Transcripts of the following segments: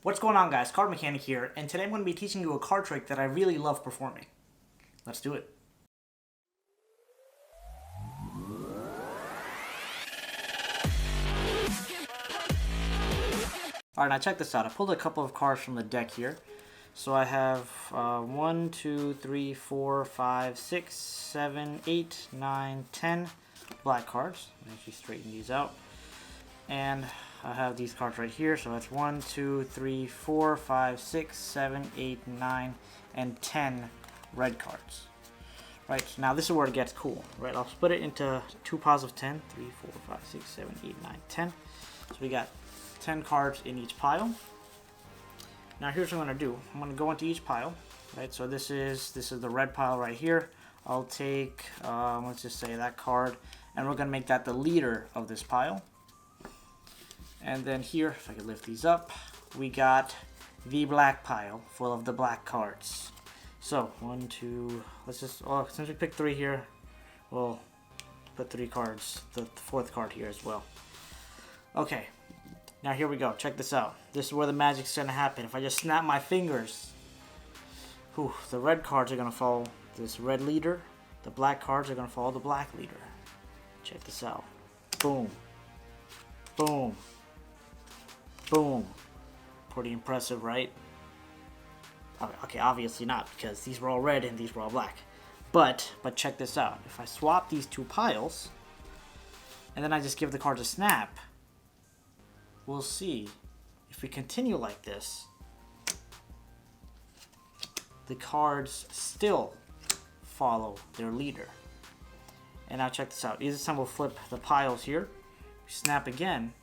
What's going on, guys? CardMechanic here, and today I'm going to be teaching you a card trick that I really love performing. Let's do it. Alright, now check this out. I pulled a couple of cards from the deck here. So I have 1, 2, 3, 4, 5, 6, 7, 8, 9, 10 black cards. Let me actually straighten these out. And I have these cards right here. So that's 1, 2, 3, 4, 5, 6, 7, 8, 9, and 10 red cards. Right, now this is where it gets cool. Right, I'll split it into two piles of 10. 3, 4, 5, 6, 7, 8, 9, 10. So we got 10 cards in each pile. Now here's what I'm going to do. I'm going to go into each pile. Right, so this is the red pile right here. I'll take, let's just say that card, and we're going to make that the leader of this pile. And then here, if I could lift these up, we got the black pile full of the black cards. So 1, 2, let's just, since we picked 3 here, we'll put 3 cards, the 4th card here as well. Okay, now here we go. Check this out. This is where the magic's gonna happen. If I just snap my fingers, the red cards are gonna follow this red leader. The black cards are gonna follow the black leader. Check this out. Boom. Boom. Boom. Pretty impressive, right? Okay, obviously not, because these were all red and these were all black. But check this out. If I swap these two piles, and then I just give the cards a snap, we'll see if we continue like this, the cards still follow their leader. And now check this out. This time we'll flip the piles here, snap again.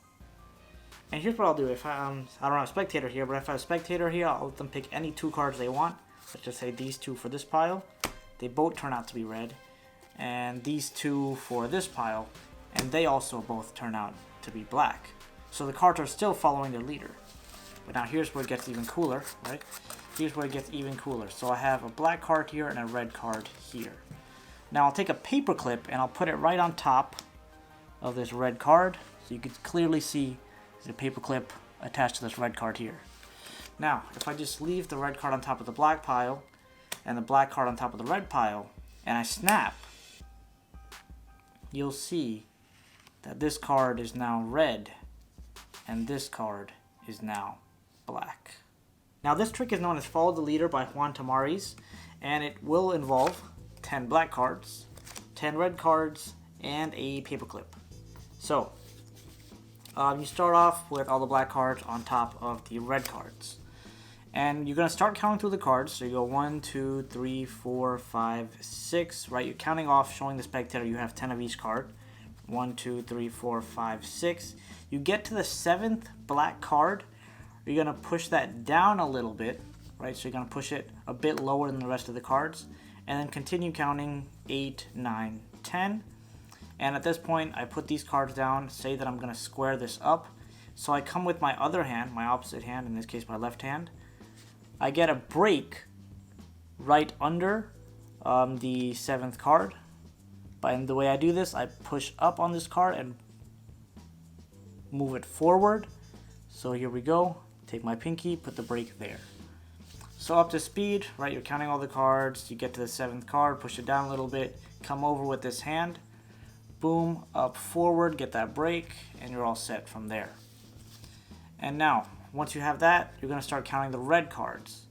And here's what I'll do. If I don't have a spectator here, but if I have a spectator here, I'll let them pick any 2 cards they want. Let's just say these 2 for this pile. They both turn out to be red. And these 2 for this pile. And they also both turn out to be black. So the cards are still following their leader. But now here's where it gets even cooler, right? Here's where it gets even cooler. So I have a black card here and a red card here. Now I'll take a paper clip and I'll put it right on top of this red card. So you can clearly see the paper clip attached to this red card here. Now, if I just leave the red card on top of the black pile and the black card on top of the red pile, and I snap, you'll see that this card is now red and this card is now black. Now this trick is known as Follow the Leader by Juan Tamariz, and it will involve 10 black cards, 10 red cards, and a paper clip. So you start off with all the black cards on top of the red cards. And you're going to start counting through the cards. So you go 1, 2, 3, 4, 5, 6, right? You're counting off, showing the spectator you have 10 of each card. 1, 2, 3, 4, 5, 6. You get to the 7th black card. You're going to push that down a little bit, right? So you're going to push it a bit lower than the rest of the cards. And then continue counting 8, 9, 10. And at this point, I put these cards down, say that I'm going to square this up. So I come with my other hand, my opposite hand, in this case my left hand. I get a break right under the 7th card. And the way I do this, I push up on this card and move it forward. So here we go. Take my pinky, put the break there. So up to speed, right, you're counting all the cards. You get to the 7th card, push it down a little bit, come over with this hand. Boom, up forward, get that break, and you're all set from there. And now, once you have that, you're going to start counting the red cards.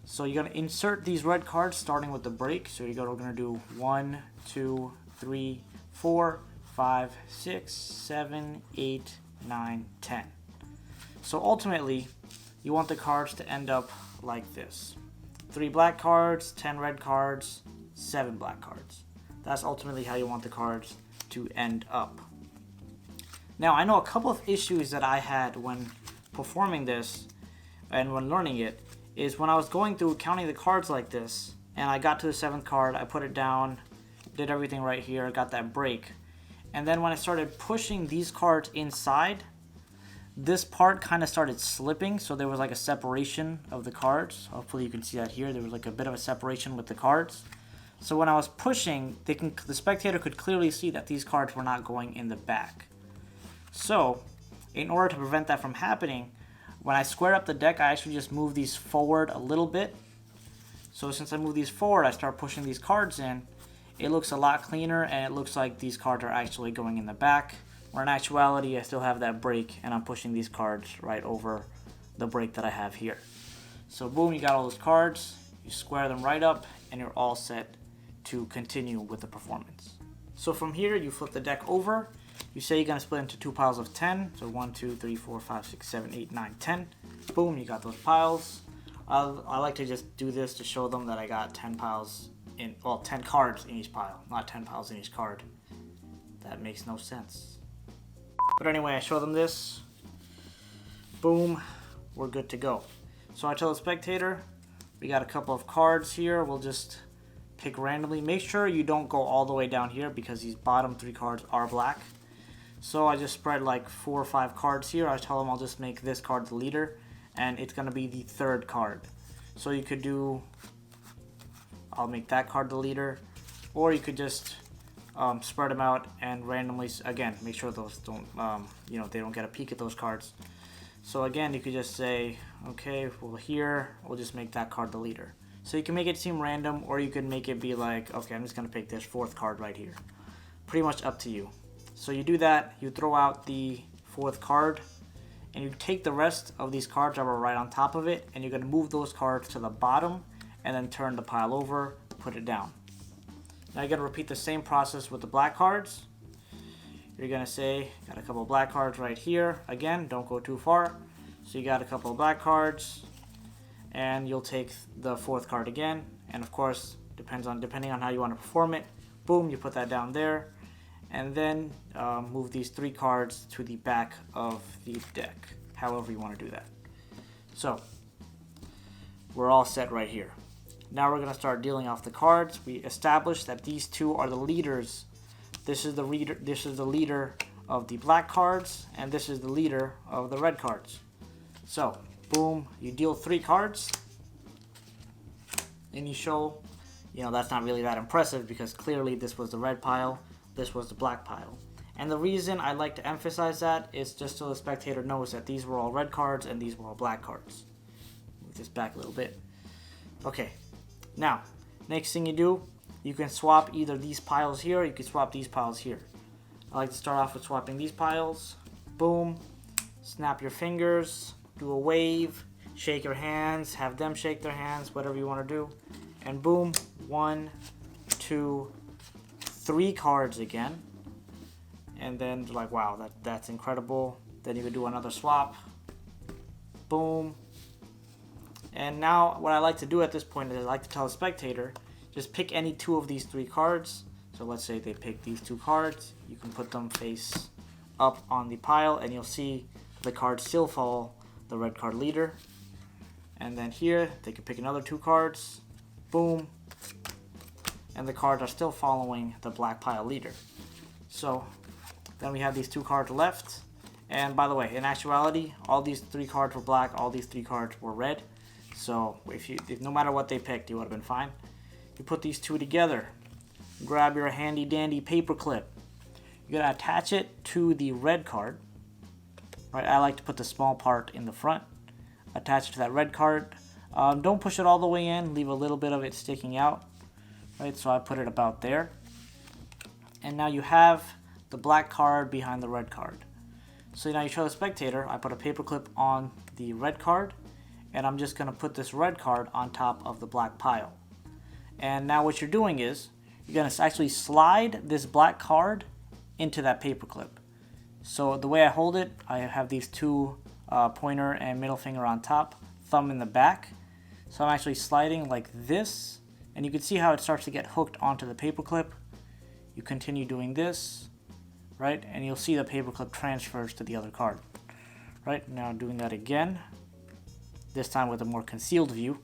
So you're going to insert these red cards starting with the break. So we're going to do 1, 2, 3, 4, 5, 6, 7, 8, 9, 10. So ultimately, you want the cards to end up like this. 3 black cards, 10 red cards, 7 black cards. That's ultimately how you want the cards to end up. Now, I know a couple of issues that I had when performing this and when learning it is when I was going through counting the cards like this and I got to the 7th card, I put it down, did everything right here, got that break. And then when I started pushing these cards inside, this part kind of started slipping, so there was like a separation of the cards. Hopefully you can see that here. There was like a bit of a separation with the cards. So when I was pushing, the spectator could clearly see that these cards were not going in the back. So in order to prevent that from happening, when I square up the deck, I actually just move these forward a little bit. So since I move these forward, I start pushing these cards in. It looks a lot cleaner, and it looks like these cards are actually going in the back, where in actuality I still have that break and I'm pushing these cards right over the break that I have here. So boom, you got all those cards, you square them right up, and you're all set to continue with the performance. So from here, you flip the deck over. You say you're going to split into 2 piles of 10. So 1, 2, 3, 4, 5, 6, 7, 8, 9, 10. Boom, you got those piles. I like to just do this to show them that I got 10 piles in, well, 10 cards in each pile, not 10 piles in each card. That makes no sense. But anyway, I show them this. Boom, we're good to go. So I tell the spectator, we got a couple of cards here. We'll just pick randomly. Make sure you don't go all the way down here because these bottom 3 cards are black. So I just spread like 4 or 5 cards here. I tell them I'll just make this card the leader, and it's going to be the 3rd card. So you could do, I'll make that card the leader, or you could just spread them out and randomly, again, make sure those don't, they don't get a peek at those cards. So again, you could just say, okay, well here, we'll just make that card the leader. So you can make it seem random, or you can make it be like, okay, I'm just going to pick this 4th card right here. Pretty much up to you. So you do that, you throw out the 4th card, and you take the rest of these cards that were right on top of it, and you're going to move those cards to the bottom, and then turn the pile over, put it down. Now you're going to repeat the same process with the black cards. You're going to say, got a couple of black cards right here. Again, don't go too far. So you got a couple of black cards, and you'll take the 4th card again, and of course, depending on how you want to perform it, boom, you put that down there, and then move these 3 cards to the back of the deck, however you want to do that. So we're all set right here. Now we're going to start dealing off the cards. We established that these 2 are the leaders. This is the leader of the black cards, and this is the leader of the red cards. So boom, you deal 3 cards, and you show, that's not really that impressive because clearly this was the red pile, this was the black pile. And the reason I like to emphasize that is just so the spectator knows that these were all red cards and these were all black cards. Move this back a little bit. Okay, now, next thing you do, you can swap either these piles here or you can swap these piles here. I like to start off with swapping these piles. Boom, snap your fingers, do a wave, shake your hands, have them shake their hands, whatever you want to do. And boom, 1, 2, 3 cards again. And then like, wow, that's incredible. Then you could do another swap. Boom. And now what I like to do at this point is I like to tell the spectator, just pick any 2 of these 3 cards. So let's say they pick these 2 cards. You can put them face up on the pile and you'll see the cards still follow the red card leader. And then here they can pick another 2 cards. Boom. And the cards are still following the black pile leader. So then we have these 2 cards left. And by the way, in actuality, all these 3 cards were black, all these 3 cards were red. So if no matter what they picked, you would have been fine. You put these 2 together. Grab your handy dandy paper clip. You're gonna attach it to the red card. Right, I like to put the small part in the front. Attach it to that red card. Don't push it all the way in. Leave a little bit of it sticking out. Right, so I put it about there. And now you have the black card behind the red card. So now you show the spectator, I put a paper clip on the red card, and I'm just gonna put this red card on top of the black pile. And now what you're doing is, you're gonna actually slide this black card into that paper clip. So the way I hold it, I have these 2 pointer and middle finger on top, thumb in the back. So I'm actually sliding like this, and you can see how it starts to get hooked onto the paper clip. You continue doing this, right? And you'll see the paper clip transfers to the other card. Right, now doing that again, this time with a more concealed view.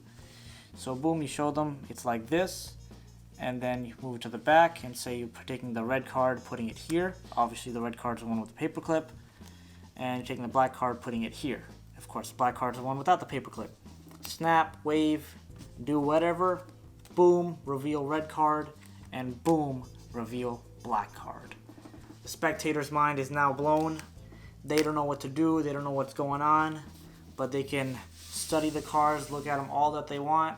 So boom, you show them, it's like this, and then you move it to the back and say you're taking the red card, putting it here. Obviously the red card is the one with the paper clip, and you're taking the black card, putting it here. Of course, the black card is the one without the paper clip. Snap, wave, do whatever, boom, reveal red card, and boom, reveal black card. The spectator's mind is now blown. They don't know what to do, they don't know what's going on. but they can study the cards, look at them all that they want.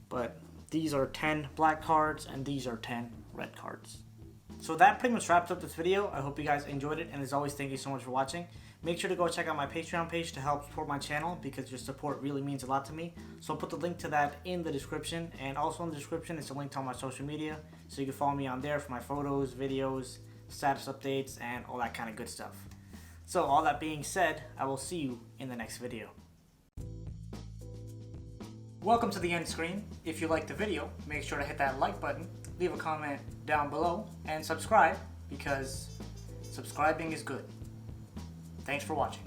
But these are 10 black cards and these are 10 red cards. So that pretty much wraps up this video. I hope you guys enjoyed it, and as always, thank you so much for watching. Make sure to go check out my Patreon page to help support my channel, because your support really means a lot to me. So I'll put the link to that in the description, and also in the description is a link to all my social media, so you can follow me on there for my photos, videos, status updates, and all that kind of good stuff. So all that being said, I will see you in the next video. Welcome to the end screen. If you liked the video, make sure to hit that like button, leave a comment down below, and subscribe, because subscribing is good. Thanks for watching.